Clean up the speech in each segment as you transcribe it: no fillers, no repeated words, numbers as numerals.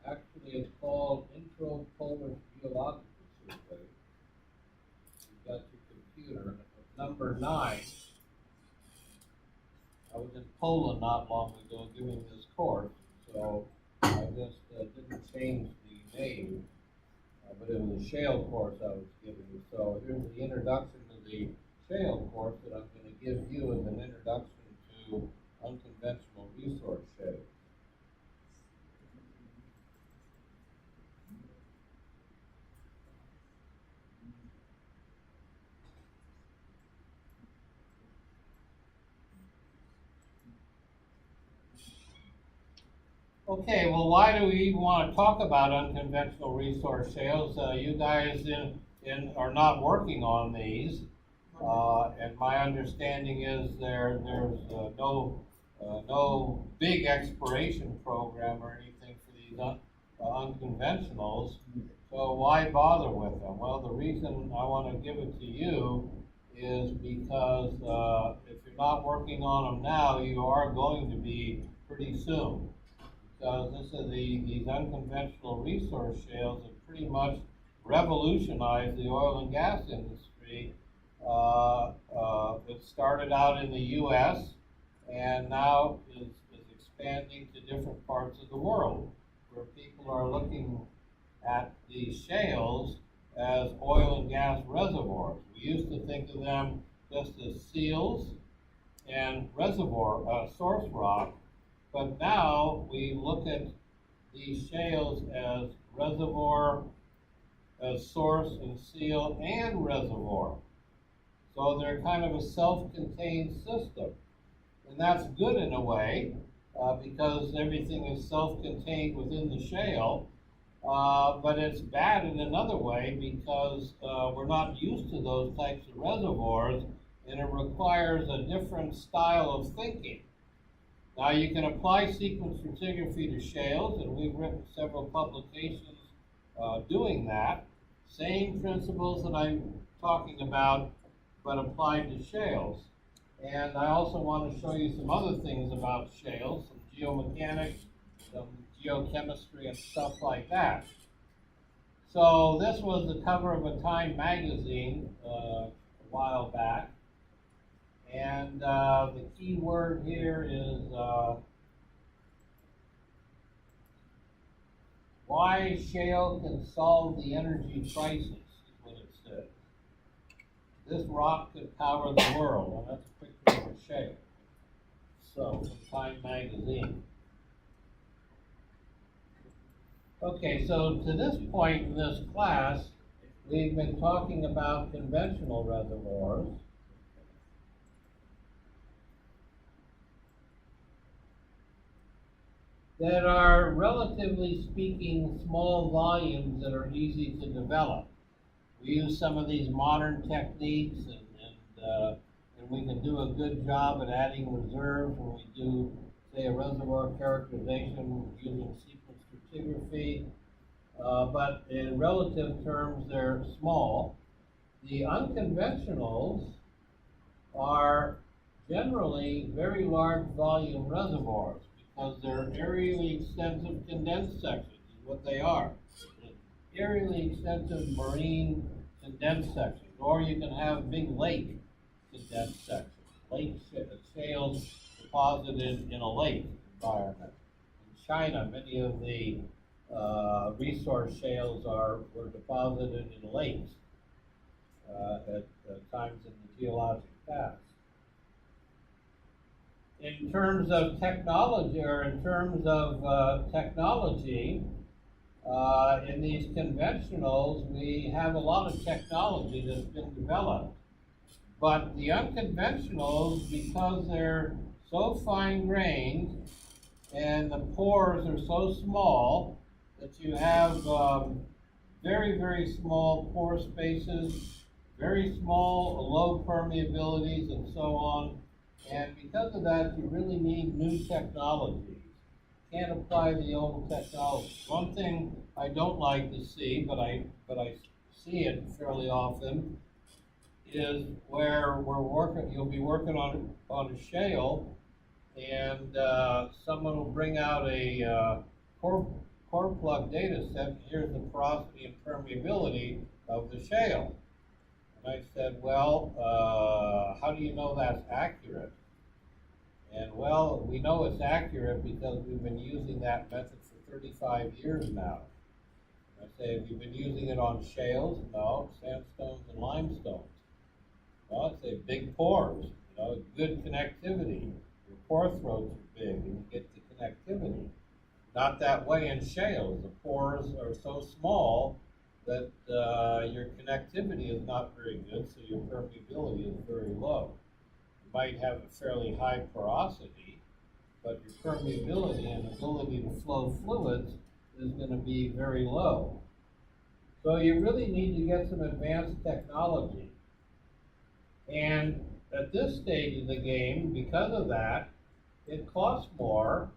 Actually, it's called Intro Polar Geological Survey. You've got your computer. Number 9. I was in Poland not long ago giving this course, so I just didn't change the name, but it was a shale course I was giving. So here's the introduction to the shale course that I'm going to give you as an introduction to unconventional resource shale. Okay, well, why do we even want to talk about unconventional resource shales? You guys are not working on these, and my understanding is there's no big exploration program or anything for these unconventionals. So why bother with them? Well, the reason I want to give it to you is because if you're not working on them now, you are going to be pretty soon. So this is these unconventional resource shales have pretty much revolutionized the oil and gas industry. It started out in the U.S. and now is expanding to different parts of the world, where people are looking at these shales as oil and gas reservoirs. We used to think of them just as seals and reservoir source rock. But now we look at these shales as reservoir, as source and seal and reservoir. So they're kind of a self-contained system. And that's good in a way, because everything is self-contained within the shale. But it's bad in another way because we're not used to those types of reservoirs, and it requires a different style of thinking. Now, you can apply sequence stratigraphy to shales, and we've written several publications doing that. Same principles that I'm talking about, but applied to shales. And I also want to show you some other things about shales, some geomechanics, some geochemistry, and stuff like that. So this was the cover of a Time magazine a while back. And the key word here is why shale can solve the energy crisis, is what it says. This rock could power the world, and that's a picture of a shale. So, from Time magazine. Okay, so to this point in this class, we've been talking about conventional reservoirs. That are, relatively speaking, small volumes that are easy to develop. We use some of these modern techniques, and we can do a good job at adding reserves when we do, say, a reservoir characterization using sequence stratigraphy. But in relative terms, they're small. The unconventionals are generally very large volume reservoirs, because they're aerially extensive condensed sections, is what they are. Aerially extensive marine condensed sections, or you can have big lake condensed sections, lake shales deposited in a lake environment. In China, many of the resource shales were deposited in lakes at times in the geologic past. In terms of technology, in these conventionals, we have a lot of technology that's been developed. But the unconventionals, because they're so fine-grained and the pores are so small that you have very, very small pore spaces, very small low permeabilities, and so on. And because of that, you really need new technologies. Can't apply the old technology. One thing I don't like to see, but I see it fairly often, is where you'll be working on a shale, and someone will bring out a core plug data set, and here's the porosity and permeability of the shale. And I said, well, how do you know that's accurate? And well, we know it's accurate because we've been using that method for 35 years now. I say, have you been using it on shales? No, sandstones and limestones. Well, I say big pores, good connectivity. Your pore throats are big and you get the connectivity. Not that way in shales. The pores are so small that your connectivity is not very good, so your permeability is very low. You might have a fairly high porosity, but your permeability and ability to flow fluids is going to be very low. So you really need to get some advanced technology. And at this stage of the game, because of that, it costs more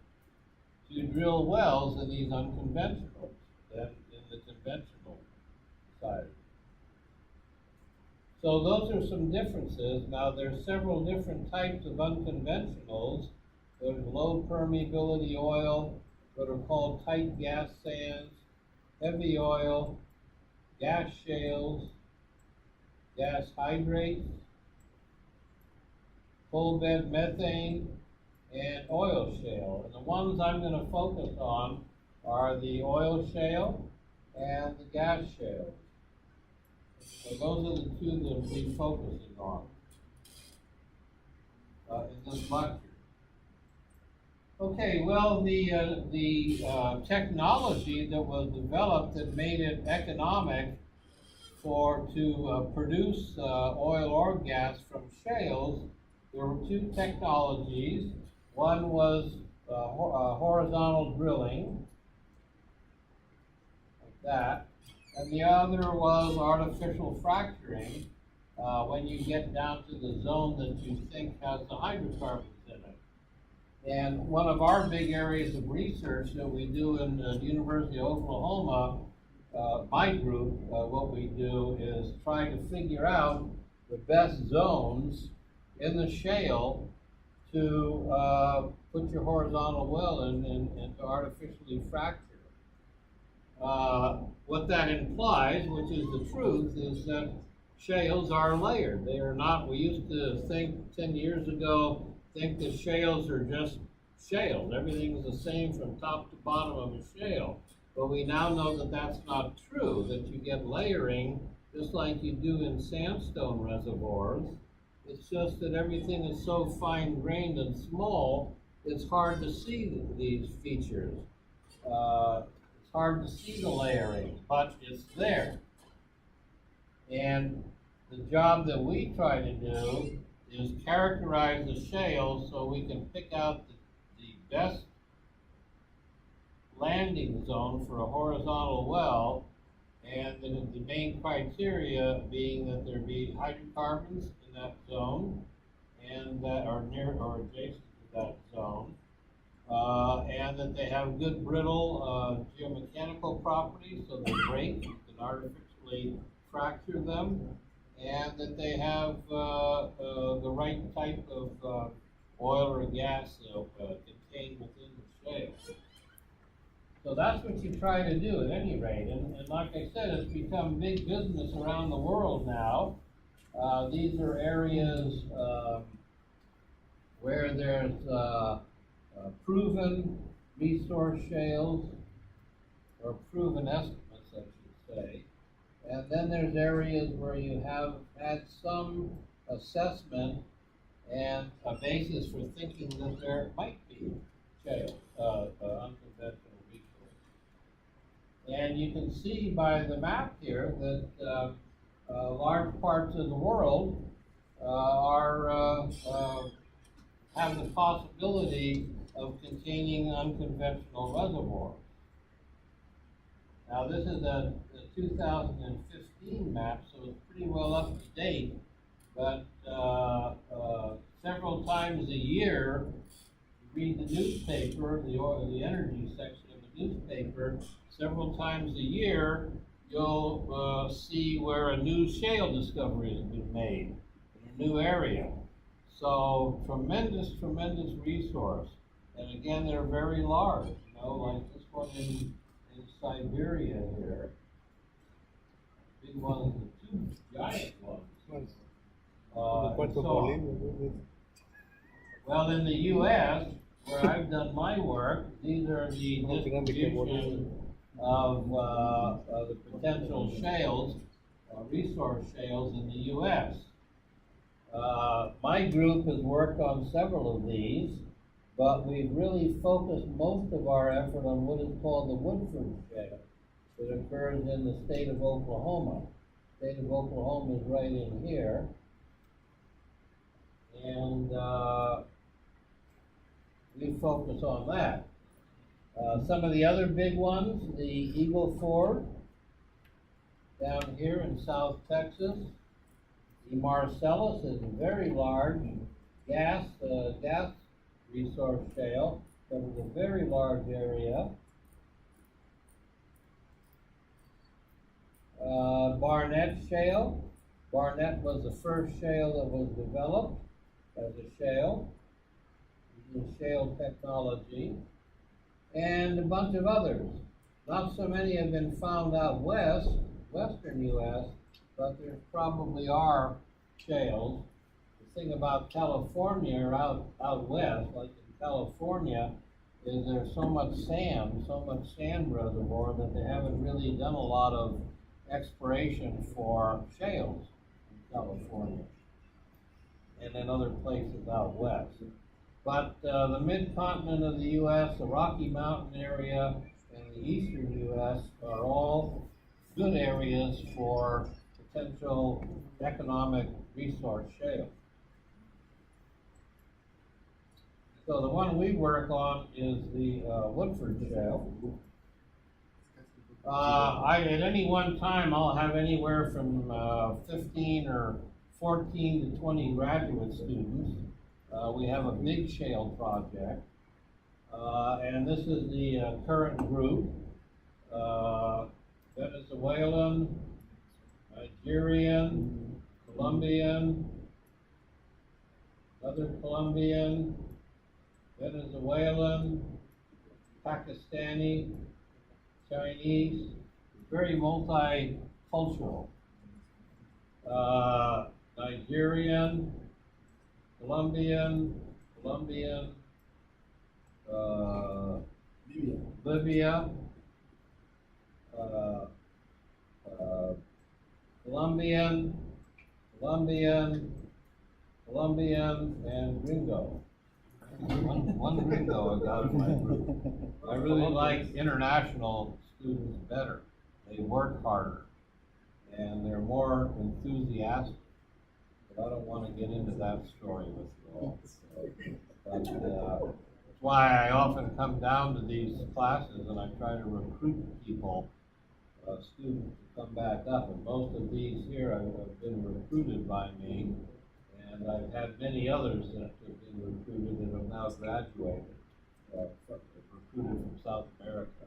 to drill wells in these unconventionals than in the conventional side. So those are some differences. Now there's several different types of unconventionals. There's low permeability oil, what are called tight gas sands, heavy oil, gas shales, gas hydrates, full bed methane, and oil shale. And the ones I'm going to focus on are the oil shale and the gas shale. So those are the two that we'll be focusing on in this lecture. Okay, well, the technology that was developed that made it economic to produce oil or gas from shales, there were two technologies. One was horizontal drilling, like that, and the other was artificial fracturing, when you get down to the zone that you think has the hydrocarbons in it. And one of our big areas of research that we do in the University of Oklahoma, my group, what we do is try to figure out the best zones in the shale to put your horizontal well in and to artificially fracture. What that implies, which is the truth, is that shales are layered. They are not, we used to think 10 years ago, think that shales are just shales. Everything is the same from top to bottom of a shale. But we now know that that's not true, that you get layering just like you do in sandstone reservoirs. It's just that everything is so fine-grained and small, it's hard to see these features. It's hard to see the layering, but it's there. And the job that we try to do is characterize the shales so we can pick out the best landing zone for a horizontal well, and the main criteria being that there be hydrocarbons in that zone and that are near or adjacent to that zone, and that they have good brittle geomechanical properties, so they break, you can artificially fracture them, and that they have the right type of oil or gas contained within the shale. So that's what you try to do at any rate. And like I said, it's become big business around the world now. These are areas where there's proven resource shales, or proven estimates, I should say. And then there's areas where you have had some assessment and a basis for thinking that there might be shale, unconventional resources. And you can see by the map here that large parts of the world have the possibility of containing unconventional reservoirs. Now this is a 2015 map, so it's pretty well up to date, but several times a year, you read the newspaper, the energy section of the newspaper, several times a year, you'll see where a new shale discovery has been made in a new area. So tremendous, tremendous resource. And again, they're very large, like this one in Siberia here. Big ones, the two giant ones. And so, well, in the U.S., where I've done my work, these are the distribution of the potential shales, resource shales in the U.S. My group has worked on several of these, but we've really focused most of our effort on what is called the Woodford Shale that occurs in the state of Oklahoma. The state of Oklahoma is right in here. And we focus on that. Some of the other big ones, the Eagle Ford down here in South Texas. The Marcellus is a very large gas resource shale, covers a very large area. Barnett Shale. Barnett was the first shale that was developed as a shale, using shale technology, and a bunch of others. Not so many have been found out west, western U.S., but there probably are shales. The thing about California or out west, like in California, is there's so much sand reservoir that they haven't really done a lot of exploration for shales in California and in other places out west. But the mid-continent of the U.S., the Rocky Mountain area, and the eastern U.S. are all good areas for potential economic resource shale. So the one we work on is the Woodford Shale. At any one time, I'll have anywhere from 15 or 14 to 20 graduate students. We have a big shale project, and this is the current group. Venezuelan, Nigerian, Colombian, another Colombian, Venezuelan, Pakistani, Chinese, very multicultural. Nigerian, Colombian, Libya, Colombian, and Gringo. One Gringo I got in my group. I really like international students better. They work harder and they're more enthusiastic. But I don't want to get into that story with you all. But that's why I often come down to these classes and I try to recruit people, students to come back up. And most of these here have been recruited by me. And I've had many others that have been recruited that have now graduated, recruited from South America.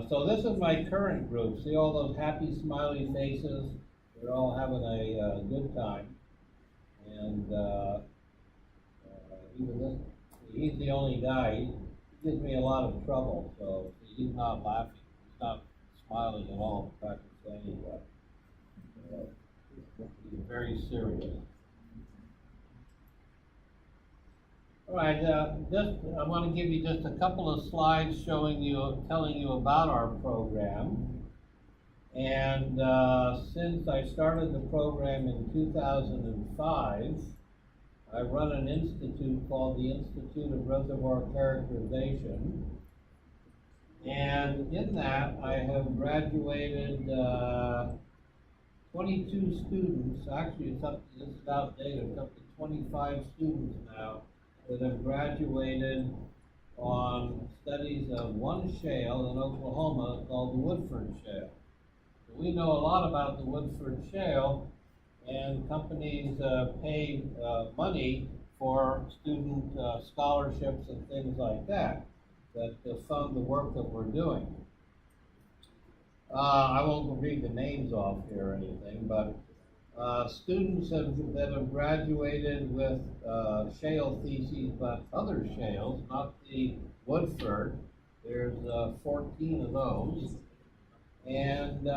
So this is my current group. See all those happy, smiley faces? They're all having a good time. And even this, he's the only guy. He gives me a lot of trouble. So he's not laughing. He's not smiling at all. In fact, it's anyway. He's very serious. All right, I want to give you just a couple of slides telling you about our program. And since I started the program in 2005, I run an institute called the Institute of Reservoir Characterization. And in that, I have graduated 22 students. Actually, this is outdated. It's up to 25 students now that have graduated on studies of one shale in Oklahoma called the Woodford Shale. So we know a lot about the Woodford Shale, and companies pay money for student scholarships and things like that fund the work that we're doing. I won't read the names off here or anything, but students that have graduated with shale theses, but other shales, not the Woodford. There's 14 of those. And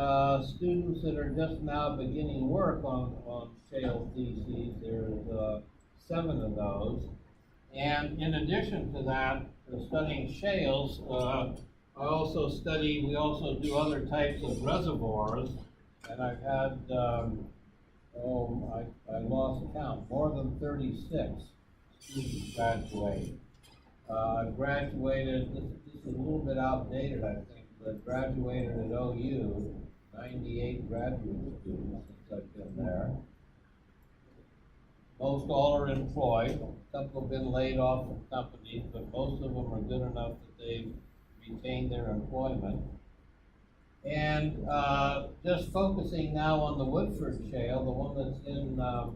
students that are just now beginning work on shale theses, there's 7 of those. And in addition to that, studying shales, we also do other types of reservoirs. And I've had, I lost count, more than 36 students graduate. I've graduated, this is a little bit outdated, I think, but graduated at OU, 98 graduate students since I've been there. Most all are employed. A couple have been laid off from companies, but most of them are good enough that they've retained their employment. And just focusing now on the Woodford Shale, the one that's in my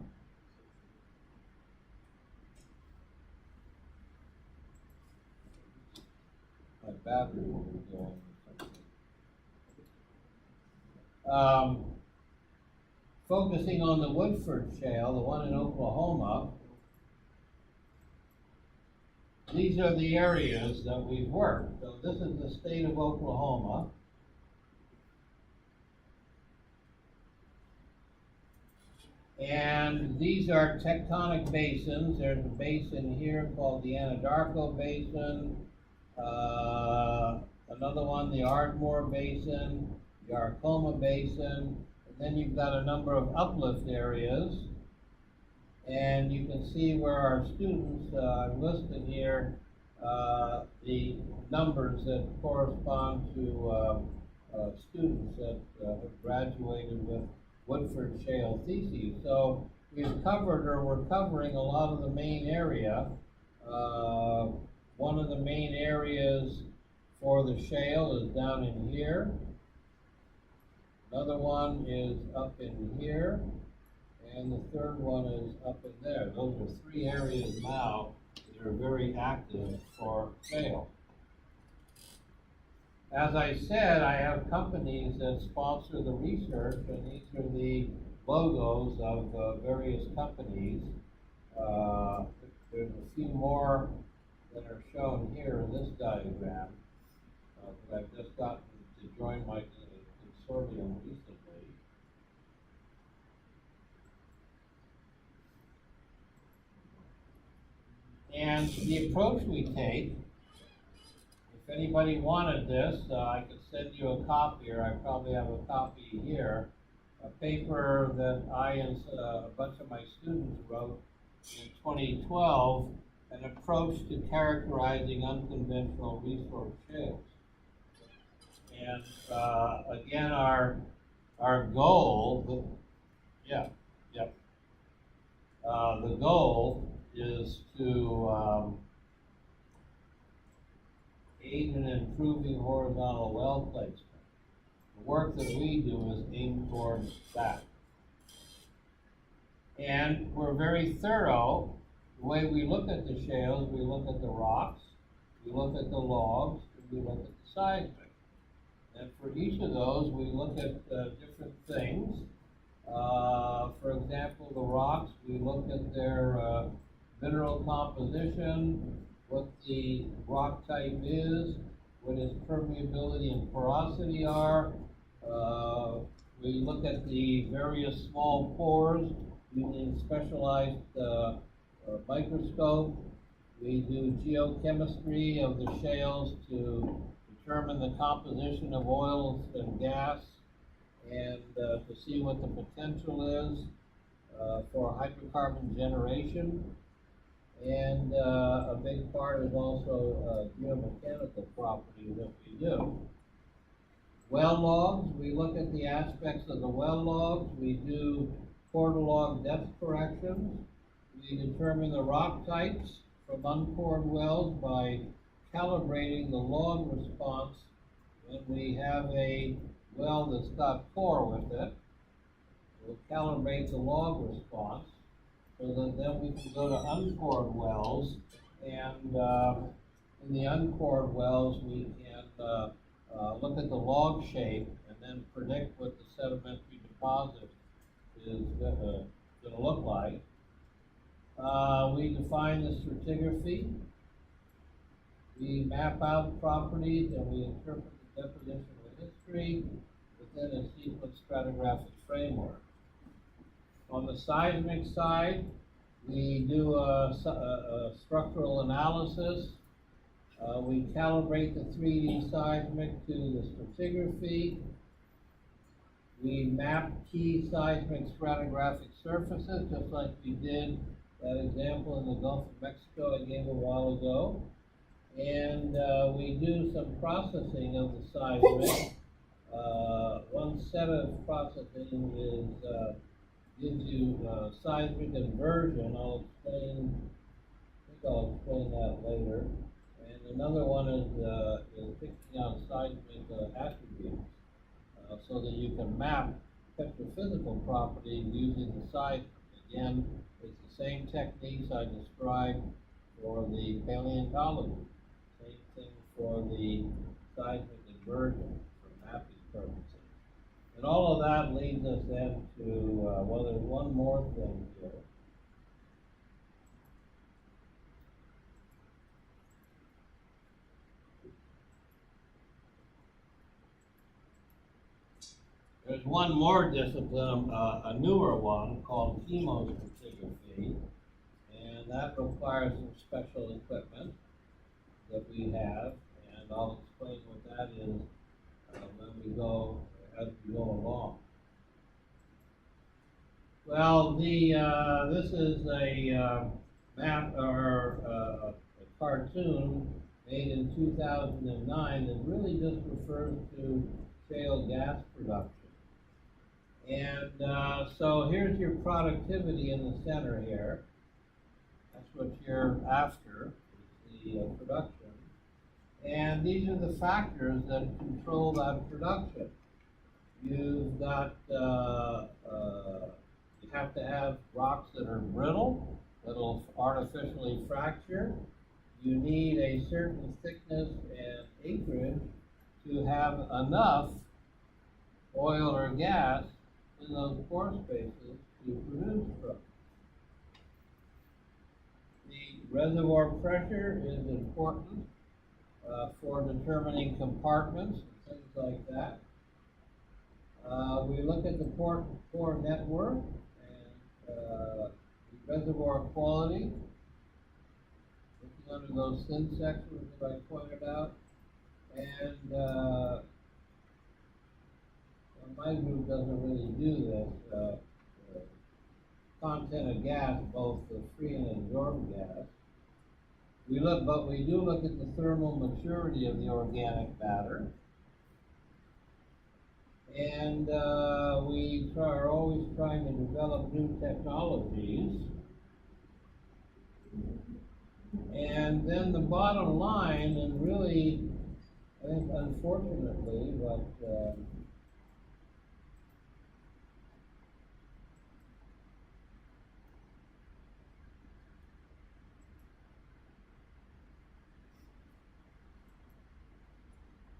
battery will be going. Focusing on the Woodford Shale, the one in Oklahoma, these are the areas that we've worked. So this is the state of Oklahoma. And these are tectonic basins. There's a basin here called the Anadarko Basin, another one, the Ardmore Basin, the Arkoma Basin, and then you've got a number of uplift areas. And you can see where our students, I've listed here, the numbers that correspond to students that have graduated with Woodford Shale theses. So we've covered, or we're covering, a lot of the main area. One of the main areas for the shale is down in here. Another one is up in here. And the third one is up in there. Those are 3 areas now that are very active for shale. As I said, I have companies that sponsor the research, and these are the logos of various companies. There's a few more that are shown here in this diagram that I've just gotten to join my consortium recently. And the approach we take, if anybody wanted this, I could send you a copy, or I probably have a copy here, a paper that I and a bunch of my students wrote in 2012, an approach to characterizing unconventional resource shales. And again, our goal, the goal is to aid in improving horizontal well placement. The work that we do is aimed towards that. And we're very thorough. The way we look at the shales, we look at the rocks, we look at the logs, and we look at the seismic. And for each of those, we look at different things. For example, the rocks, we look at their mineral composition, what the rock type is, what its permeability and porosity are. We look at the various small pores using specialized microscope. We do geochemistry of the shales to determine the composition of oils and gas, and to see what the potential is for hydrocarbon generation. And a big part is also geomechanical properties that we do. Well logs, we look at the aspects of the well logs. We do core log depth corrections. We determine the rock types from uncored wells by calibrating the log response when we have a well that's got core with it. We'll calibrate the log response so that then we can go to uncored wells, and in the uncored wells we can look at the log shape and then predict what the sedimentary deposit is going to look like. We define the stratigraphy. We map out properties and we interpret the depositional history within a sequence stratigraphic framework. On the seismic side, we do a structural analysis. We calibrate the 3D seismic to the stratigraphy. We map key seismic stratigraphic surfaces, just like we did that example in the Gulf of Mexico I gave a while ago. And we do some processing of the seismic. One set of processing is gives you seismic inversion. I think I'll explain that later. And another one is picking out seismic attributes so that you can map petrophysical properties using the seismic. Again, it's the same techniques I described for the paleontology. Same thing for the seismic inversion for mapping purposes. And all of that leads us then to, well, there's one more thing here. There's one more discipline, a newer one called chemostratigraphy, and that requires some special equipment that we have, and I'll explain what that is when we go as we go along. Well, this is a map or a cartoon made in 2009 that really just refers to shale gas production. And so here's your productivity in the center here. That's what you're after, is the production. And these are the factors that control that production. You've got, you have to have rocks that are brittle, that'll artificially fracture. You need a certain thickness and acreage to have enough oil or gas in those pore spaces to produce from. The reservoir pressure is important for determining compartments and things like that. We look at the pore network and the reservoir quality, looking under those thin sections that I pointed out, and my group doesn't really do this. Content of gas, both the free and absorbed gas. But we do look at the thermal maturity of the organic matter. And we are always trying to develop new technologies. And then the bottom line, and really, I think unfortunately, but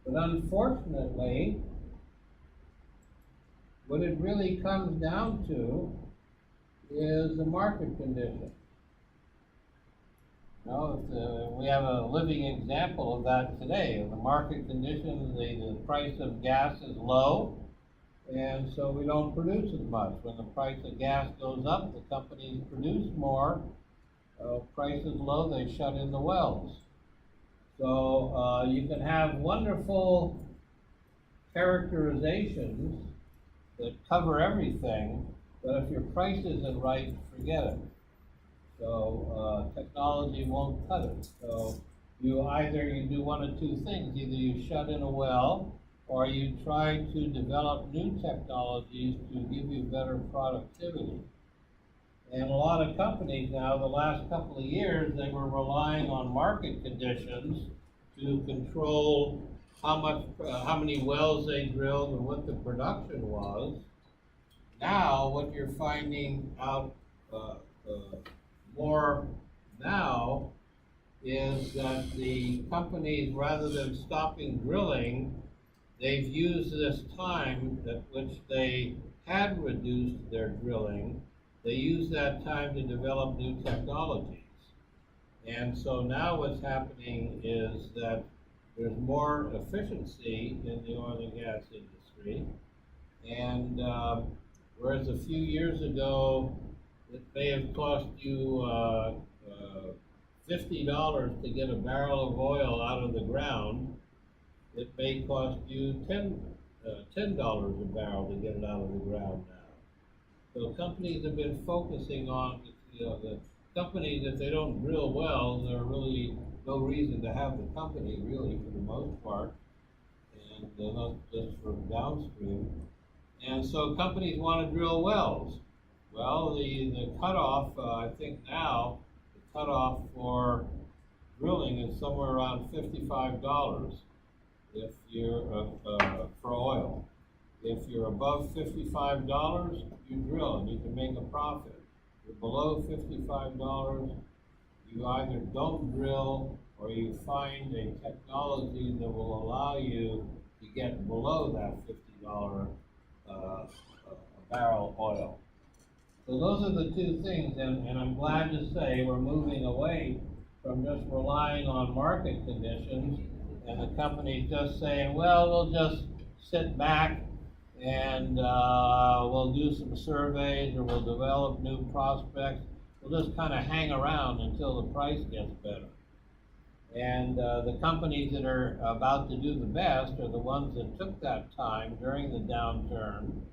unfortunately, what it really comes down to is the market condition. We have a living example of that today. The market conditions, the price of gas is low, and so we don't produce as much. When the price of gas goes up, the companies produce more. Price is low, they shut in the wells. So you can have wonderful characterizations that cover everything, but if your price isn't right, forget it. So technology won't cut it. So you do one of two things. Either you shut in a well, or you try to develop new technologies to give you better productivity. And a lot of companies now, the last couple of years, they were relying on market conditions to control how many wells they drilled and what the production was. Now, what you're finding out more now is that the companies, rather than stopping drilling, they've used this time at which they had reduced their drilling. They use that time to develop new technologies. And so now what's happening is that there's more efficiency in the oil and gas industry. And whereas a few years ago, it may have cost you $50 to get a barrel of oil out of the ground, it may cost you $10 a barrel to get it out of the ground now. So companies have been focusing on, the companies, if they don't drill wells, there are really no reason to have the company, really, for the most part, and not just for downstream. And so companies want to drill wells. Well, the cutoff, I think now, the cutoff for drilling is somewhere around $55 if you're for oil. If you're above $55, you drill and you can make a profit. If you're below $55, you either don't drill or you find a technology that will allow you to get below that $50 a barrel oil. So those are the two things, and I'm glad to say we're moving away from just relying on market conditions and the companies just saying, well, we'll just sit back and we'll do some surveys or we'll develop new prospects. We'll just kind of hang around until the price gets better. And the companies that are about to do the best are the ones that took that time during the downturn.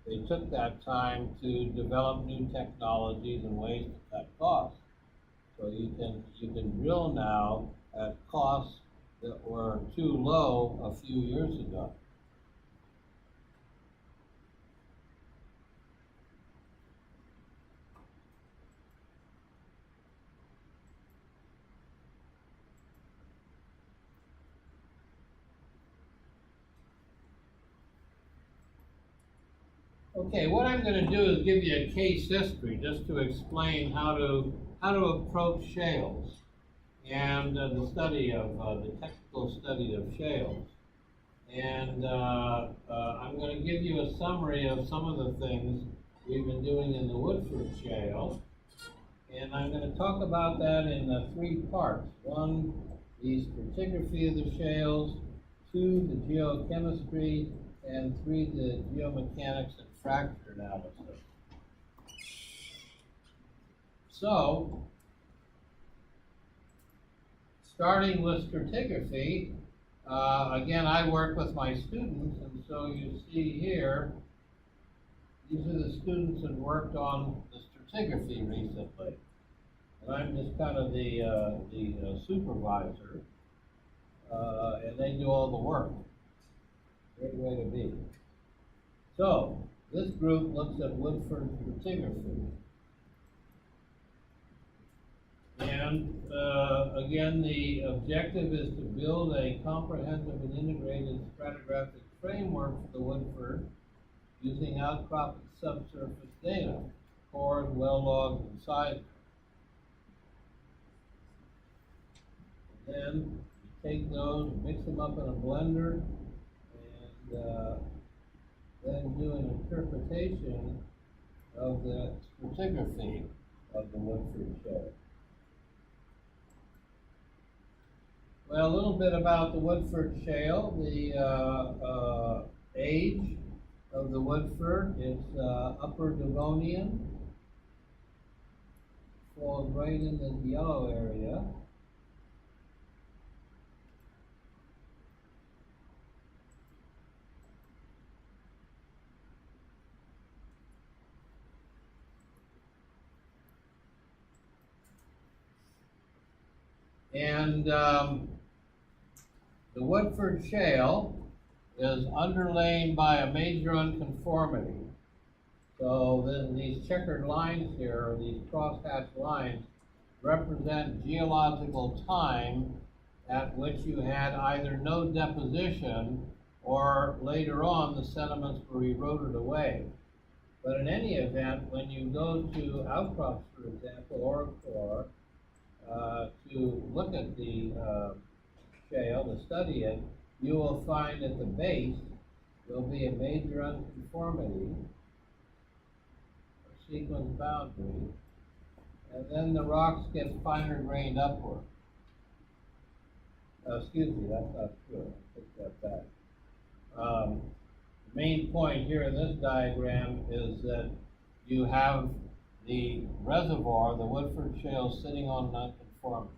They took that time to develop new technologies and ways to cut costs. So you can drill now at costs that were too low a few years ago. Okay, what I'm going to do is give you a case history just to explain how to approach shales and the study of the technical study of shales. And I'm going to give you a summary of some of the things we've been doing in the Woodford Shale. And I'm going to talk about that in 3 parts. 1, the stratigraphy of the shales. 2, the geochemistry. And 3, the geomechanics and fracture analysis. So, starting with stratigraphy, again, I work with my students, and so you see here, these are the students that worked on the stratigraphy recently. And I'm just kind of the supervisor, and they do all the work. Great way to be. So, this group looks at Woodford stratigraphy. And again, the objective is to build a comprehensive and integrated stratigraphic framework for the Woodford using outcropping subsurface data, cores, well logs, and seismic. And then you take those, mix them up in a blender, and then do an interpretation of the stratigraphy of the Woodford Shale. Well, a little bit about the Woodford Shale. The age of the Woodford is Upper Devonian, falls right in the yellow area. And the Woodford Shale is underlain by a major unconformity. So these checkered lines here, or these crosshatched lines, represent geological time at which you had either no deposition or later on the sediments were eroded away. But in any event, when you go to outcrops, for example, or a core, to look at the shale, to study it, you will find at the base there'll be a major unconformity, or sequence boundary, and then the rocks get finer grained upward. Excuse me, that's not true. I take that back. The main point here in this diagram is that you have the reservoir, the Woodford Shale, sitting on nonconformity.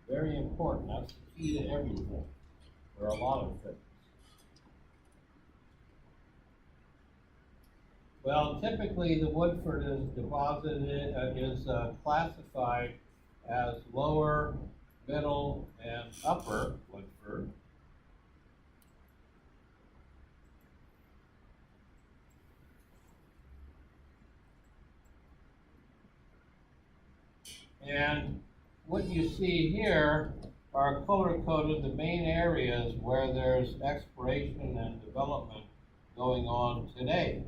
Very important. That's the key to everything, or a lot of things. Well, typically the Woodford is deposited, classified as lower, middle, and upper Woodford. And what you see here are color-coded the main areas where there's exploration and development going on today.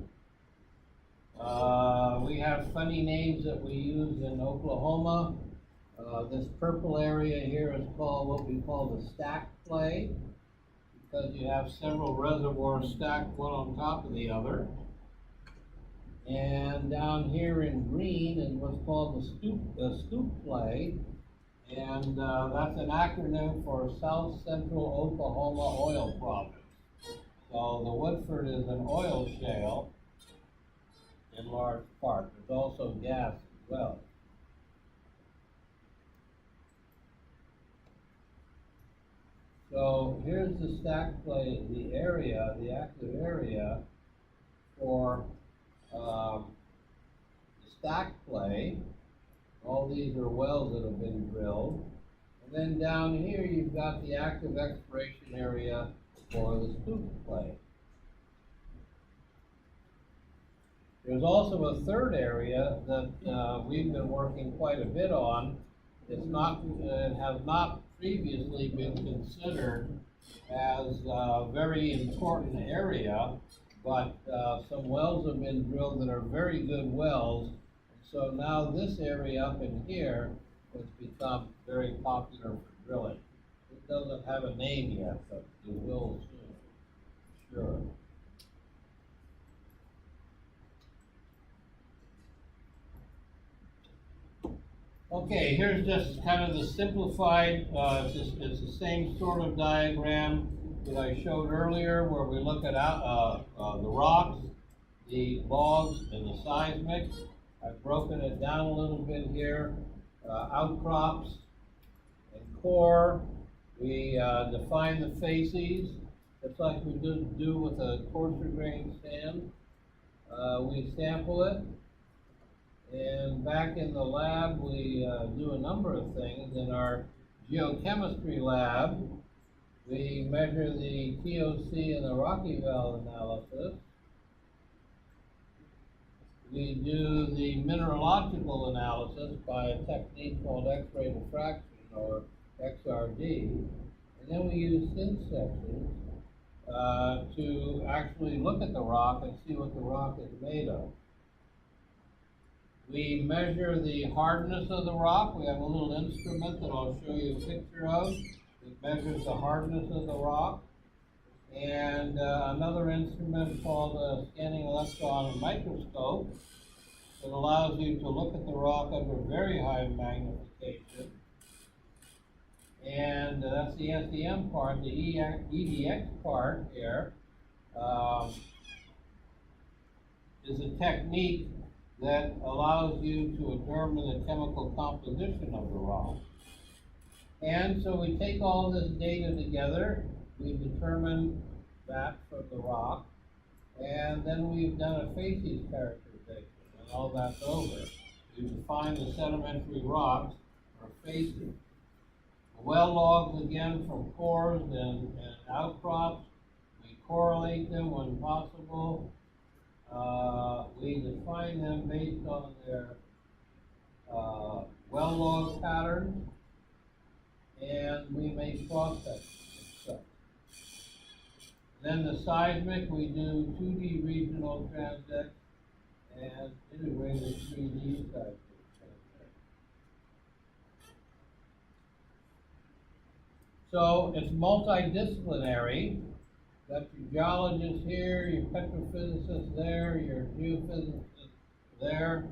We have funny names that we use in Oklahoma. This purple area here is called what we call the stack play, because you have several reservoirs stacked one on top of the other. And down here in green is what's called the scoop play, and that's an acronym for South Central Oklahoma Oil Province. So the Woodford is an oil shale in large part. There's also gas as well. So here's the stack play, the area, the active area for the stack play. All these are wells that have been drilled. And then down here you've got the active exploration area for the scoop play. There's also a third area that we've been working quite a bit on. It has not previously been considered as a very important area, but some wells have been drilled that are very good wells. So now this area up in here has become very popular for drilling. It doesn't have a name yet, but it will soon, sure. Okay, here's just kind of the simplified, it's the same sort of diagram that I showed earlier, where we look at the rocks, the logs, and the seismic. I've broken it down a little bit here. Outcrops and core. We define the facies, just like we do with a coarser grain sand. We sample it. And back in the lab, we do a number of things. In our geochemistry lab, we measure the TOC and the Rocky Valve analysis. We do the mineralogical analysis by a technique called X-ray diffraction, or XRD. And then we use thin sections to actually look at the rock and see what the rock is made of. We measure the hardness of the rock. We have a little instrument that I'll show you a picture of. It measures the hardness of the rock. And another instrument called a scanning electron microscope that allows you to look at the rock under very high magnification. And that's the SEM part. The EDX part here is a technique that allows you to determine the chemical composition of the rock. And so we take all this data together, we determine that from the rock, and then we've done a facies characterization, and all that's over. We define the sedimentary rocks, or facies. The well logs, again, from cores and outcrops. We correlate them when possible. We define them based on their well log patterns, and we make cross sections. Then the seismic, we do 2D regional transects and integrated 3D seismic transects. So it's multidisciplinary. Got your geologists here, your petrophysicists there, your geophysicists there,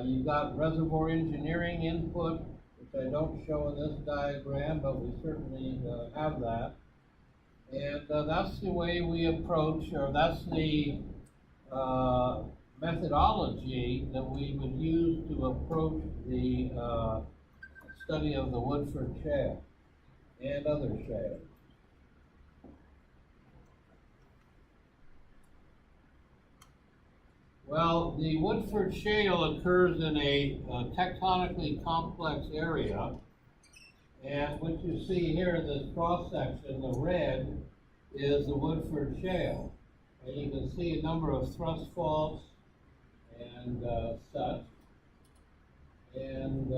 You've got reservoir engineering input, which I don't show in this diagram, but we certainly have that. And that's the way we approach, or that's the methodology that we would use to approach the study of the Woodford Shale and other shales. Well, the Woodford Shale occurs in a tectonically complex area, and what you see here, this cross-section, the red, is the Woodford Shale. And you can see a number of thrust faults and such. And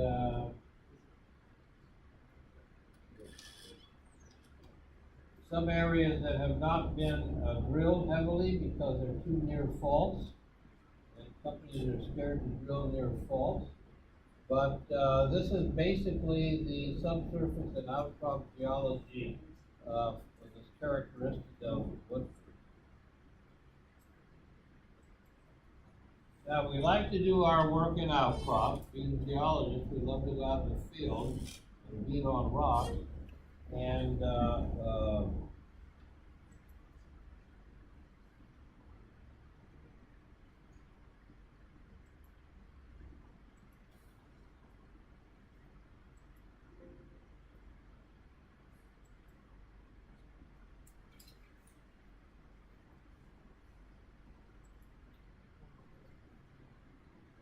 some areas that have not been drilled heavily because they're too near faults. Companies are scared to drill near faults, but this is basically the subsurface and outcrop geology of this characteristic of Woodford. Now, we like to do our work in outcrops. Being geologists, we love to go out in the field and beat on rocks, and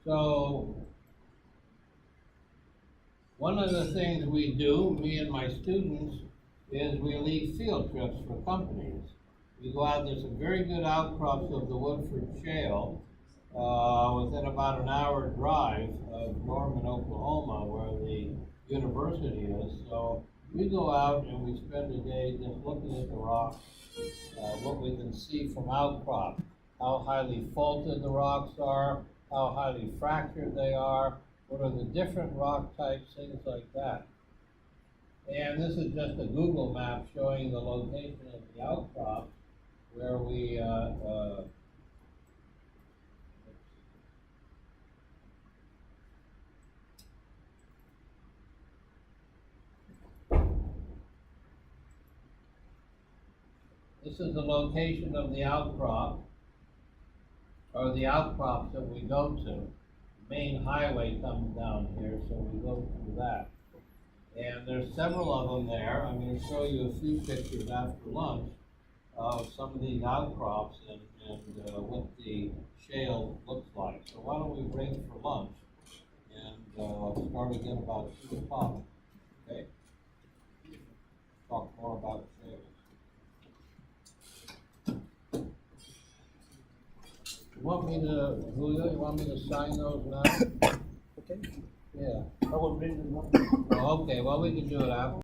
so one of the things we do, me and my students, is we lead field trips for companies. We go out, there's some very good outcrops of the Woodford Shale within about an hour drive of Norman, Oklahoma, where the university is. So we go out and we spend a day just looking at the rocks, what we can see from outcrop, how highly faulted the rocks are, how highly fractured they are, what are the different rock types, things like that. And this is just a Google map showing the location of the outcrop where we this is the location of the outcrop, or the outcrops that we go to. The main highway comes down here, so we go through that. And there's several of them there. I'm going to show you a few pictures after lunch of some of these outcrops and what the shale looks like. So why don't we break for lunch and start again about 2 o'clock, okay? Talk more about shales. You want me to, Julio, you want me to sign those now? Okay. Yeah. I will bring them up. Oh, okay, well, we can do it after.